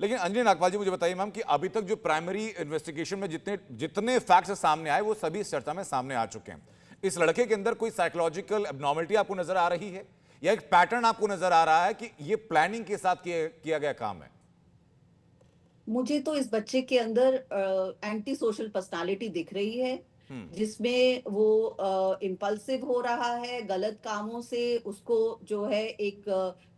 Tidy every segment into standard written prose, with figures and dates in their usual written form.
लेकिन अंजलि नागपाल जी मुझे बताइए मैम कि अभी तक जो प्राइमरी इन्वेस्टिगेशन में जितने जितने फैक्ट्स सामने आए वो सभी इस चर्चा में सामने आ चुके हैं। इस लड़के के अंदर कोई साइकोलॉजिकल एब्नॉर्मलिटी आपको नजर आ रही है या एक पैटर्न आपको नजर आ रहा है कि ये प्लानिंग के साथ किया गया काम है? मुझे तो इस बच्चे के अंदर एंटी सोशल पर्सनालिटी दिख रही है, हम्म। जिसमें वो इम्पल्सिव हो रहा है, गलत कामों से उसको जो है एक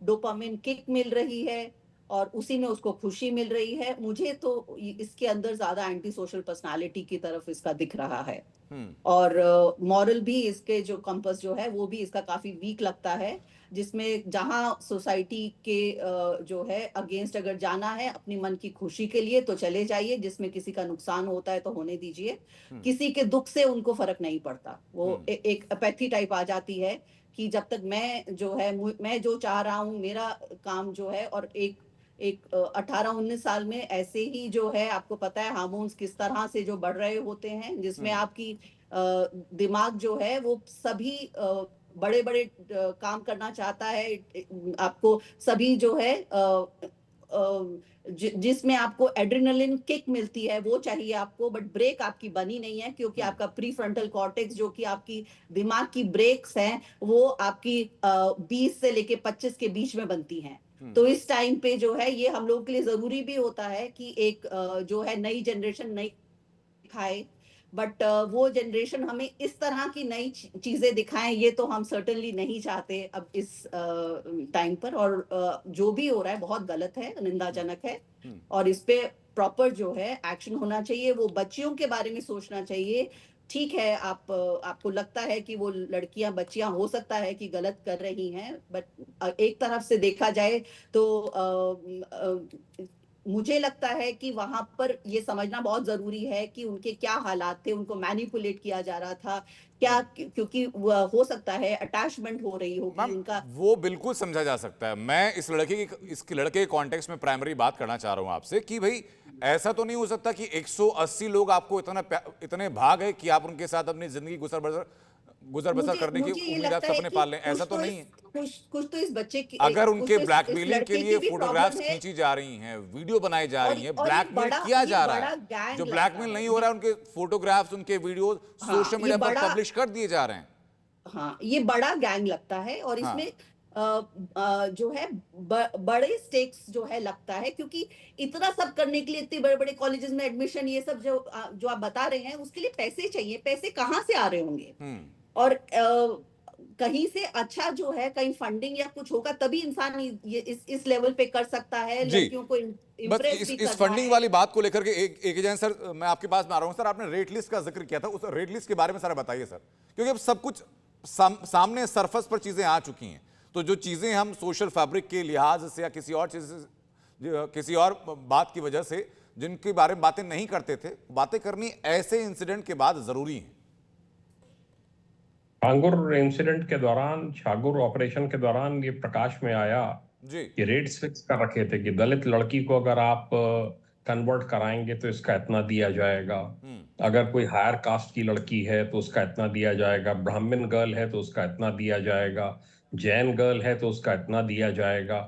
डोपामिन किक मिल रही है और उसी में उसको खुशी मिल रही है। मुझे तो इसके अंदर ज्यादा एंटी सोशल पर्सनालिटी की तरफ इसका दिख रहा है। हम्म। और मॉरल भी इसके जो कंपास जो है वो भी इसका काफी वीक लगता है, जिसमें जहां सोसाइटी के जो है अगेंस्ट अगर जाना है अपनी मन की खुशी के लिए तो चले जाइए, जिसमें किसी का नुकसान होता है तो होने दीजिए। हम्म। किसी के दुख से उनको फर्क नहीं पड़ता, वो हम्म। एक अपैथी टाइप आ जाती है कि जब तक मैं जो है मैं जो चाह रहा हूँ मेरा काम जो है। और एक एक 18-19 साल में ऐसे ही जो है आपको पता है हार्मोन्स किस तरह से जो बढ़ रहे होते हैं, जिसमें हम्म। आपकी दिमाग जो है वो सभी बड़े-बड़े काम करना चाहता है। आपको सभी जो है जिसमें आपको एड्रेनलिन किक मिलती है वो चाहिए आपको, बट ब्रेक आपकी बनी नहीं है, क्योंकि हम्म। आपका प्रीफ्रंटल कॉर्टेक्स जो कि आपकी दिमाग की ब्रेक्स हैं वो आपकी 20 से लेके 25 के बीच में बनती हैं। हम्म। तो इस टाइम पे जो है ये हम लोगों के लिए जरूरी भी होता है कि एक जो है नई जनरेशन नई दिखाए, बट वो जनरेशन हमें इस तरह की नई चीजें दिखाएं ये तो हम सर्टेनली नहीं चाहते अब इस टाइम पर। और जो भी हो रहा है बहुत गलत है, हम्म। निंदाजनक है हम्म। और इस पे प्रॉपर जो है एक्शन होना चाहिए। वो बच्चियों के बारे में सोचना चाहिए। ठीक है, आप आपको लगता है कि वो लड़कियां बच्चियां हो सकता है कि गलत कर रही हैं, बट एक तरफ से देखा जाए तो मुझे लगता है कि वहां पर ये समझना बहुत जरूरी है कि उनके क्या हालात थे, उनको मैनिपुलेट किया जा रहा था क्या, हम्म। क्योंकि हो सकता है अटैचमेंट हो रही होगी मैम उनका। वो बिल्कुल समझा जा सकता है। मैं इस लड़के के कॉन्टेक्स्ट में प्राइमरी बात करना चाह रहा हूं आपसे कि भाई ऐसा तो नहीं हो सकता कि 180 लोग आपको इतने भाग है कि आप उनके साथ अपनी जिंदगी गुजर बसर मुझे करने की मुझे ये उम्मीद आप लगता है सपने कि पाल लें, ऐसा तो नहीं है। कुछ तो इस बच्चे की अगर कुछ उनके तो इस ब्लैकमेलिंग के लड़के लिए की भी प्रॉब्लम फोटोग्राफ्स है। खींची जा रही हैं, वीडियो बनाई जा रही हैं, और ब्लैकमेल किया ये जा रहा है, बड़ा जो गैंग लगता ब्लैकमेल है नहीं हो ये। रहा है उनके फोटोग्राफ्स उनके वीडियो हाँ सोशल ये मीडिया पर बड़ा पब्लिश कर दिए जा रहे हैं। हाँ ये बड़ा गैंग लगता है और इसमें हाँ। जो है बड़े स्टेक्स जो है लगता है, क्योंकि इतना सब करने के लिए इतने बड़े बड़े कॉलेजेस में एडमिशन ये सब जो आप बता रहे हैं उसके लिए पैसे चाहिए। पैसे कहाँ से आ रहे होंगे? हम्म। और कहीं से अच्छा जो है कहीं फंडिंग या कुछ होगा तभी इंसान ये इस लेवल पे कर सकता है, जी। लड़कियों को बस इम्प्रेस भी इस करना फंडिंग है। वाली बात को लेकर के एक एजेंट सर, मैं आपके पास में आ रहा हूं सर। आपने रेट लिस्ट का जिक्र किया था, उस रेट लिस्ट के बारे में सर बताइए सर, क्योंकि अब सब कुछ सामने सरफेस पर चीजें आ चुकी हैं। तो जो चीजें हम सोशल फैब्रिक के लिहाज से या किसी और चीज किसी और बात की वजह से जिनके बारे में बातें नहीं करते थे, बातें करनी ऐसे इंसिडेंट के बाद जरूरी है। छांगुर इंसिडेंट के दौरान, छांगुर ऑपरेशन के दौरान ये प्रकाश में आया जी। कि रेट्स फिक्स कर रखे थे कि दलित लड़की को अगर आप कन्वर्ट कराएंगे तो इसका इतना दिया जाएगा। हम्म। अगर कोई हायर कास्ट की लड़की है तो उसका इतना दिया जाएगा। ब्राह्मण गर्ल है तो उसका इतना दिया जाएगा। जैन गर्ल है तो उसका इतना दिया जाएगा।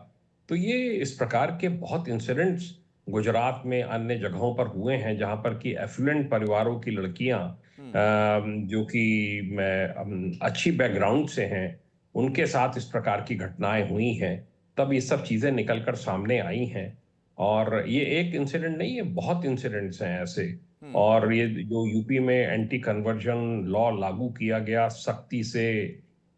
तो ये इस प्रकार के बहुत इंसिडेंट्स गुजरात में अन्य जगहों पर हुए हैं जहां पर कि एफ्लुएंट परिवारों की लड़कियां हम्म। जो कि अच्छी बैकग्राउंड से हैं, उनके साथ इस प्रकार की घटनाएं हुई हैं। तब ये सब चीजें निकलकर सामने आई हैं। और ये एक इंसिडेंट नहीं है, बहुत इंसिडेंट्स हैं ऐसे। हम्म। और ये जो यूपी में एंटी कन्वर्जन लॉ लागू किया गया सख्ती से,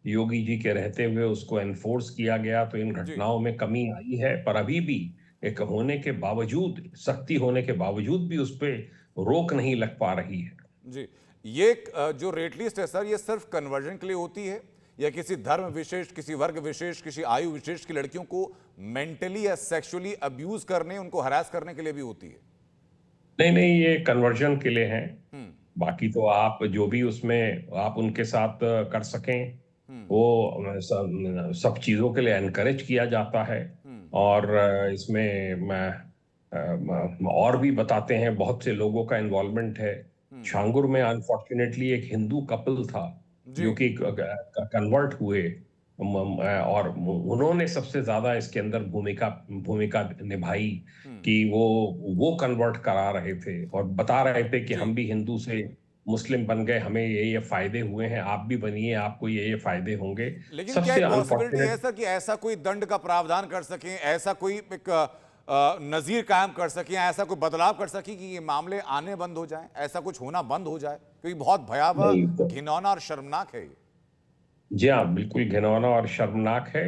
योगी जी के रहते हुए उसको एनफोर्स किया गया, तो इन जी। घटनाओं में कमी आई है। पर अभी भी एक होने के बावजूद, सख्ती होने के बावजूद भी उस पर रोक नहीं लग पा रही है। जी। ये जो रेट लिस्ट है सर, ये सिर्फ कन्वर्जन के लिए होती है या किसी धर्म विशेष, किसी वर्ग विशेष, किसी आयु विशेष की लड़कियों को मेंटली या सेक्सुअली अब्यूज करने, उनको हरास करने के लिए भी होती है? नहीं नहीं, ये कन्वर्जन के लिए है। हम्म। बाकी तो आप जो भी उसमें आप उनके साथ कर सकें, हम्म। वो सब चीज़ों के लिए एनकरेज किया जाता है। हम्म। और इसमें और भी बताते हैं, बहुत से लोगों का इन्वॉल्वमेंट है। हम्म। छांगुर में अनफॉर्चुनेटली एक हिंदू कपल था जी। जो कि कन्वर्ट हुए। और उन्होंने सबसे ज्यादा इसके अंदर भूमिका भूमिका निभाई कि वो कन्वर्ट करा रहे थे और बता रहे थे कि जी। हम भी हिंदू से मुस्लिम बन गए, हमें ये फायदे हुए हैं, आप भी बनिए, आपको ये फायदे होंगे। लेकिन क्या सबसे एक पॉसिबिलिटी है अनफॉर्चुनेट सर कि ऐसा कोई दंड का प्रावधान कर सकें, ऐसा कोई एक नजीर कायम कर सकें, ऐसा कोई बदलाव कर सकें कि ये मामले आने बंद हो जाएं, ऐसा कुछ होना बंद हो जाए, क्योंकि बहुत भयावह, नहीं तो घिनौना और शर्मनाक है ये। जी हाँ, बिल्कुल घिनौना और शर्मनाक है।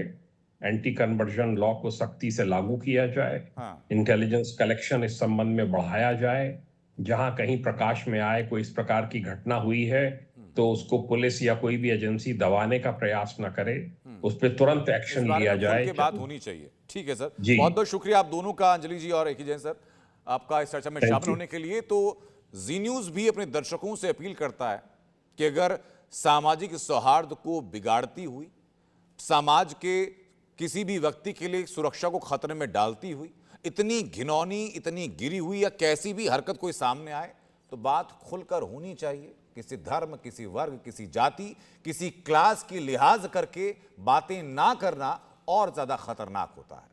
एंटी कन्वर्जन लॉ को सख्ती से लागू किया जाए, हाँ। इंटेलिजेंस कलेक्शन इस संबंध में बढ़ाया जाए, जहां कहीं प्रकाश में आए कोई इस प्रकार की घटना हुई है तो उसको पुलिस या कोई भी एजेंसी दबाने का प्रयास न करे, उस पर तुरंत इस एक्शन बारे लिया में खुल जाए। के बात होनी चाहिए। ठीक है सर, जी, बहुत बहुत शुक्रिया आप दोनों का, अंजलि जी और एकी जैन सर, आपका इस चर्चा में थैंक शामिल यू। होने के लिए। तो जी न्यूज भी अपने दर्शकों से अपील करता है कि अगर सामाजिक सौहार्द को बिगाड़ती हुई, समाज के किसी भी व्यक्ति के लिए सुरक्षा को खतरे में डालती हुई इतनी घिनौनी, इतनी गिरी हुई या कैसी भी हरकत कोई सामने आए तो बात खुलकर होनी चाहिए। किसी धर्म, किसी वर्ग, किसी जाति, किसी क्लास की लिहाज करके बातें ना करना और ज्यादा खतरनाक होता है।